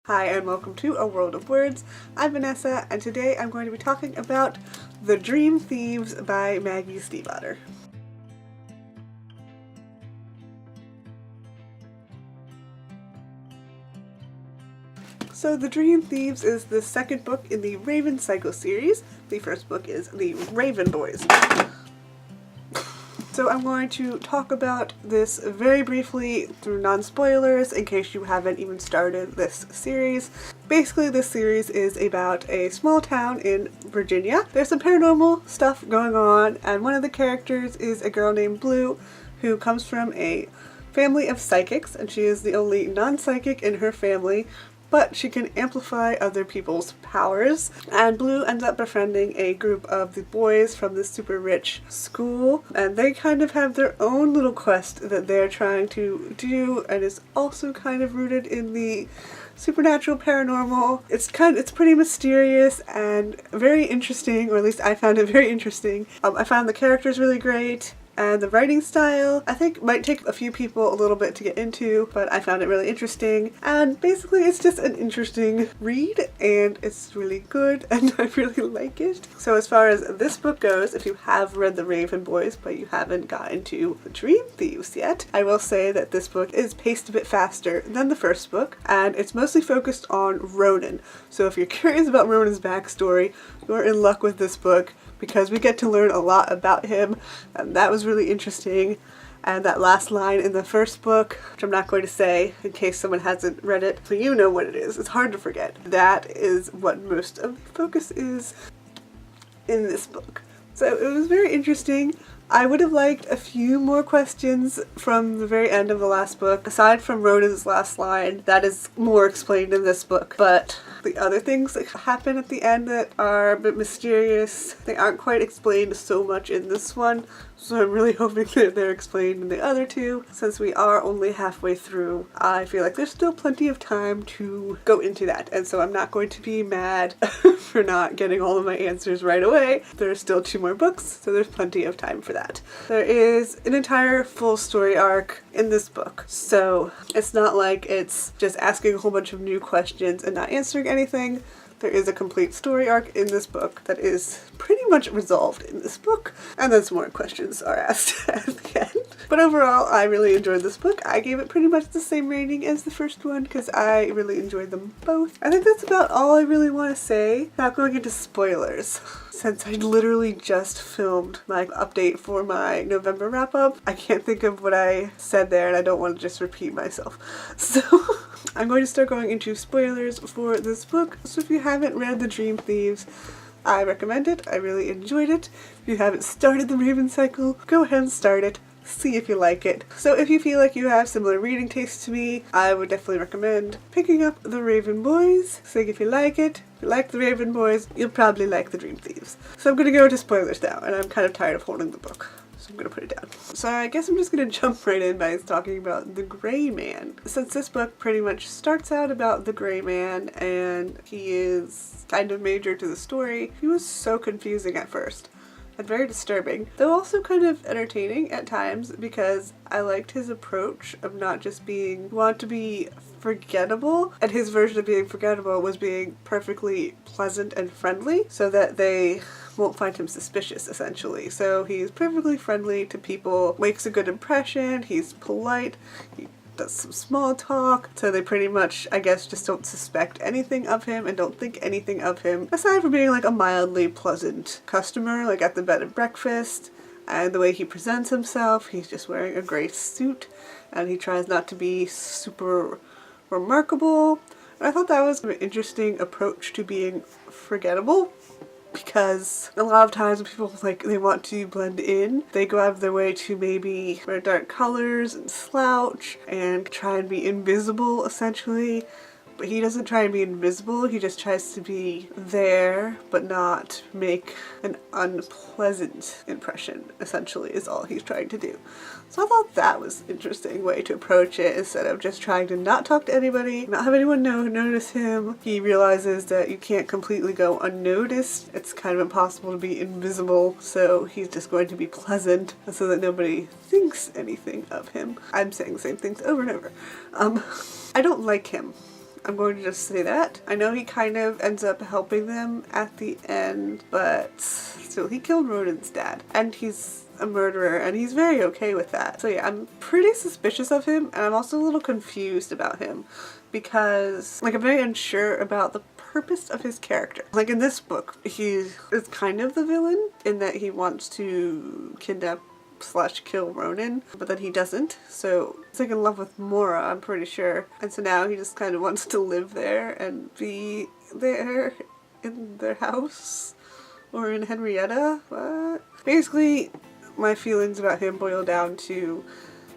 Hi and welcome to A World of Words. I'm Vanessa and today I'm going to be talking about The Dream Thieves by Maggie Stiefvater. So The Dream Thieves is the second book in the Raven Cycle series. The first book is The Raven Boys. So I'm going to talk about this very briefly through non-spoilers in case you haven't even started this series. Basically, this series is about a small town in Virginia. There's some paranormal stuff going on, and one of the characters is a girl named Blue who comes from a family of psychics, and she is the only non-psychic in her family, but she can amplify other people's powers. And Blue ends up befriending a group of the boys from this super rich school, and they kind of have their own little quest that they're trying to do, and is also kind of rooted in the supernatural paranormal. It's pretty mysterious and very interesting, or at least I found it very interesting. I found the characters really great. And the writing style, I think, might take a few people a little bit to get into, but I found it really interesting. And basically it's just an interesting read, and it's really good, and I really like it. So as far as this book goes, if you have read The Raven Boys, but you haven't gotten to The Dream Thieves yet, I will say that this book is paced a bit faster than the first book, and it's mostly focused on Ronan. So if you're curious about Ronan's backstory, you're in luck with this book, because we get to learn a lot about him, and that was really interesting. And that last line in the first book, which I'm not going to say in case someone hasn't read it, so you know what it is. It's hard to forget. That is what most of the focus is in this book. So it was very interesting. I would have liked a few more questions from the very end of the last book, aside from Ronan's last line. That is more explained in this book, but the other things that happen at the end that are a bit mysterious, they aren't quite explained so much in this one, so I'm really hoping that they're explained in the other two. Since we are only halfway through, I feel like there's still plenty of time to go into that, and so I'm not going to be mad for not getting all of my answers right away. There are still 2 more books, so there's plenty of time for that. There is an entire full story arc in this book, so it's not like it's just asking a whole bunch of new questions and not answering anything. There is a complete story arc in this book that is pretty much resolved in this book, and then some more questions are asked at the end. But overall, I really enjoyed this book. I gave it pretty much the same rating as the first one because I really enjoyed them both. I think that's about all I really want to say. Not going into spoilers. Since I literally just filmed my update for my November wrap-up, I can't think of what I said there, and I don't want to just repeat myself. So I'm going to start going into spoilers for this book. So if you haven't read The Dream Thieves, I recommend it. I really enjoyed it. If you haven't started the Raven Cycle, go ahead and start it. See if you like it. So if you feel like you have similar reading tastes to me, I would definitely recommend picking up The Raven Boys. So if you like it, if you like The Raven Boys, you'll probably like The Dream Thieves. So I'm going to go into spoilers now, and I'm kind of tired of holding the book, so I'm going to put it down. So I guess I'm just going to jump right in by talking about the Gray Man. Since this book pretty much starts out about the Gray Man, and he is kind of major to the story, he was so confusing at first. And very disturbing, though also kind of entertaining at times, because I liked his approach of not just want to be forgettable, and his version of being forgettable was being perfectly pleasant and friendly so that they won't find him suspicious, essentially. So he's perfectly friendly to people, makes a good impression, he's polite, he does some small talk, so they pretty much, I guess, just don't suspect anything of him and don't think anything of him, aside from being like a mildly pleasant customer, like at the bed and breakfast. And the way he presents himself, he's just wearing a gray suit, and he tries not to be super remarkable. And I thought that was an interesting approach to being forgettable, because a lot of times when people they want to blend in, they go out of their way to maybe wear dark colors and slouch and try and be invisible, essentially. But he doesn't try and be invisible, he just tries to be there but not make an unpleasant impression, essentially, is all he's trying to do. So I thought that was an interesting way to approach it. Instead of just trying to not talk to anybody, not have anyone notice him, he realizes that you can't completely go unnoticed. It's kind of impossible to be invisible, so he's just going to be pleasant so that nobody thinks anything of him. I'm saying the same things over and over. I don't like him. I'm going to just say that. I know he kind of ends up helping them at the end, but still, he killed Ronan's dad, and he's a murderer, and he's very okay with that. So yeah, I'm pretty suspicious of him, and I'm also a little confused about him because, like, I'm very unsure about the purpose of his character. Like, in this book, he is kind of the villain in that he wants to kidnap / kill Ronan, but then he doesn't. So he's like in love with Mora, I'm pretty sure. And so now he just kind of wants to live there and be there in their house or in Henrietta. What? Basically, my feelings about him boil down to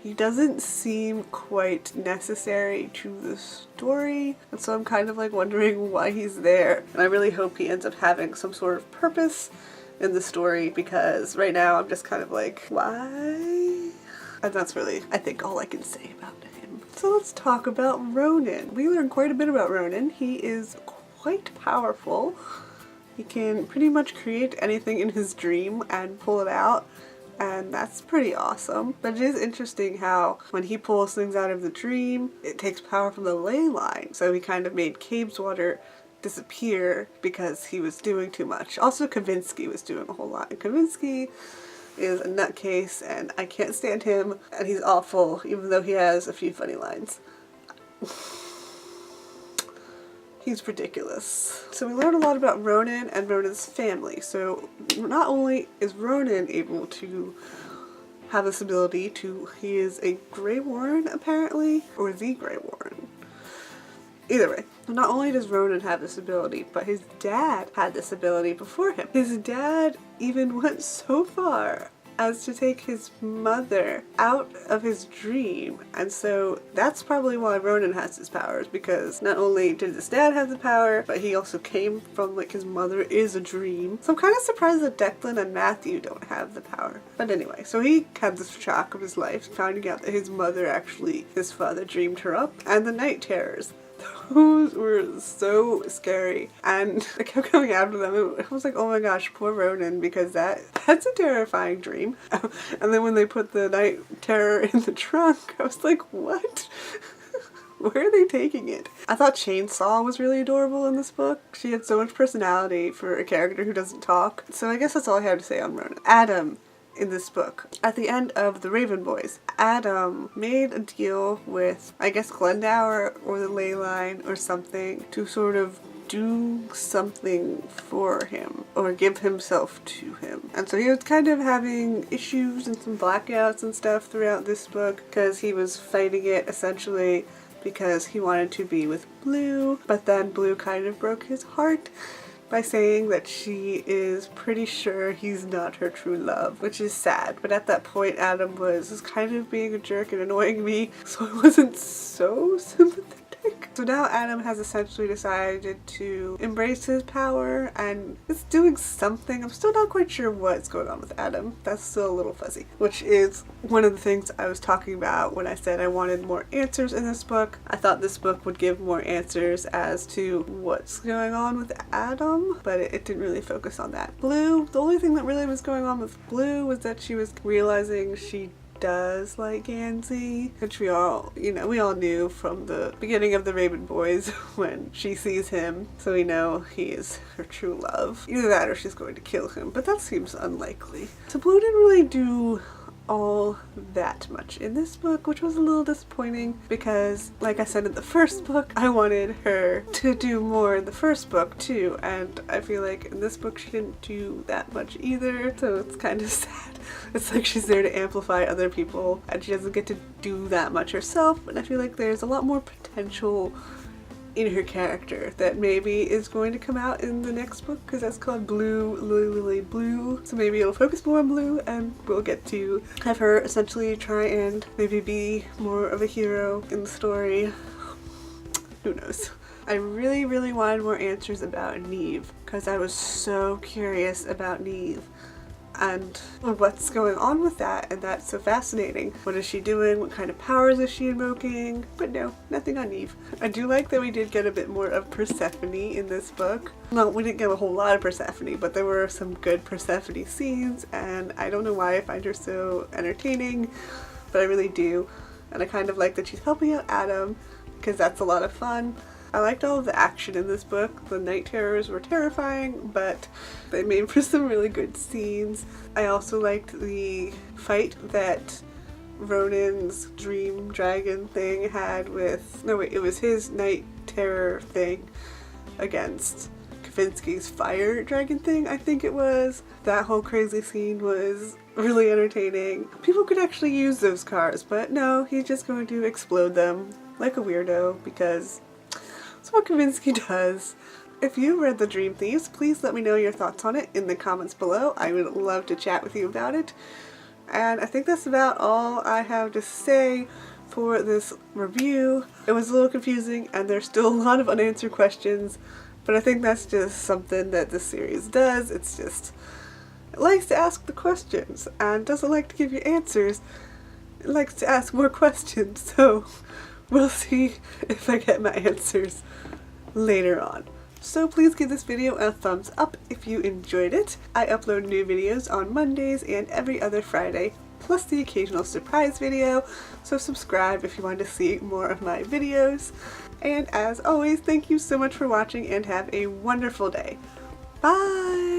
he doesn't seem quite necessary to the story, and so I'm kind of like wondering why he's there. And I really hope he ends up having some sort of purpose in the story, because right now I'm just kind of like, why? And that's really, I think, all I can say about him. So let's talk about Ronan. We learn quite a bit about Ronan. He is quite powerful. He can pretty much create anything in his dream and pull it out, and that's pretty awesome. But it is interesting how when he pulls things out of the dream, it takes power from the ley line. So he kind of made Cabe's water disappear because he was doing too much. Also, Kavinsky was doing a whole lot, and Kavinsky is a nutcase, and I can't stand him, and he's awful, even though he has a few funny lines. He's ridiculous. So we learned a lot about Ronan and Ronan's family. So not only is Ronan able to have this ability to, he is a Grey Warren apparently, or the Grey Warren. Either way, not only does Ronan have this ability, but his dad had this ability before him. His dad even went so far as to take his mother out of his dream, and so that's probably why Ronan has his powers, because not only did his dad have the power, but he also came from, like, his mother is a dream. So I'm kind of surprised that Declan and Matthew don't have the power. But anyway, so he had this shock of his life, finding out that his mother actually, his father dreamed her up, and the night terrors. Those were so scary, and I kept coming after them. I was like, oh my gosh, poor Ronan, because that's a terrifying dream. And then when they put the night terror in the trunk, I was like, what? Where are they taking it? I thought Chainsaw was really adorable in this book. She had so much personality for a character who doesn't talk. So I guess that's all I have to say on Ronan. Adam. In this book, at the end of the Raven Boys, Adam made a deal with, I guess, Glendower or the Ley Line or something to sort of do something for him or give himself to him. And so he was kind of having issues and some blackouts and stuff throughout this book because he was fighting it essentially because he wanted to be with Blue, but then Blue kind of broke his heart by saying that she is pretty sure he's not her true love, which is sad. But at that point, Adam was kind of being a jerk and annoying me, so I wasn't so sympathetic. So now Adam has essentially decided to embrace his power and is doing something. I'm still not quite sure what's going on with Adam. That's still a little fuzzy, which is one of the things I was talking about when I said I wanted more answers in this book. I thought this book would give more answers as to what's going on with Adam, but it didn't really focus on that. Blue, the only thing that really was going on with Blue was that she was realizing she does like Gansey, which we all knew from the beginning of the Raven Boys when she sees him, so we know he is her true love. Either that or she's going to kill him, but that seems unlikely. So Blue didn't really do all that much in this book, which was a little disappointing because, like I said in the first book, I wanted her to do more in the first book too, and I feel like in this book she didn't do that much either, so it's kind of sad. It's like she's there to amplify other people and she doesn't get to do that much herself, and I feel like there's a lot more potential in her character that maybe is going to come out in the next book, because that's called Blue, Lily Blue. So maybe it'll focus more on Blue and we'll get to have her essentially try and maybe be more of a hero in the story. Who knows? I really, really wanted more answers about Neve because I was so curious about Neve and what's going on with that, and that's so fascinating. What is she doing? What kind of powers is she invoking? But no, nothing on Eve. I do like that we did get a bit more of Persephone in this book. Well, we didn't get a whole lot of Persephone, but there were some good Persephone scenes, and I don't know why I find her so entertaining, but I really do. And I kind of like that she's helping out Adam, because that's a lot of fun. I liked all of the action in this book. The night terrors were terrifying, but they made for some really good scenes. I also liked the fight that Ronan's dream dragon thing had with, no wait, it was his night terror thing against Kavinsky's fire dragon thing, I think it was. That whole crazy scene was really entertaining. People could actually use those cars, but no, he's just going to explode them like a weirdo because that's what Kavinsky does. If you read The Dream Thieves, please let me know your thoughts on it in the comments below. I would love to chat with you about it. And I think that's about all I have to say for this review. It was a little confusing and there's still a lot of unanswered questions, but I think that's just something that this series does. It's just, it likes to ask the questions and doesn't like to give you answers. It likes to ask more questions, so we'll see if I get my answers later on. So please give this video a thumbs up if you enjoyed it. I upload new videos on Mondays and every other Friday, plus the occasional surprise video, so subscribe if you want to see more of my videos. And as always, thank you so much for watching and have a wonderful day. Bye!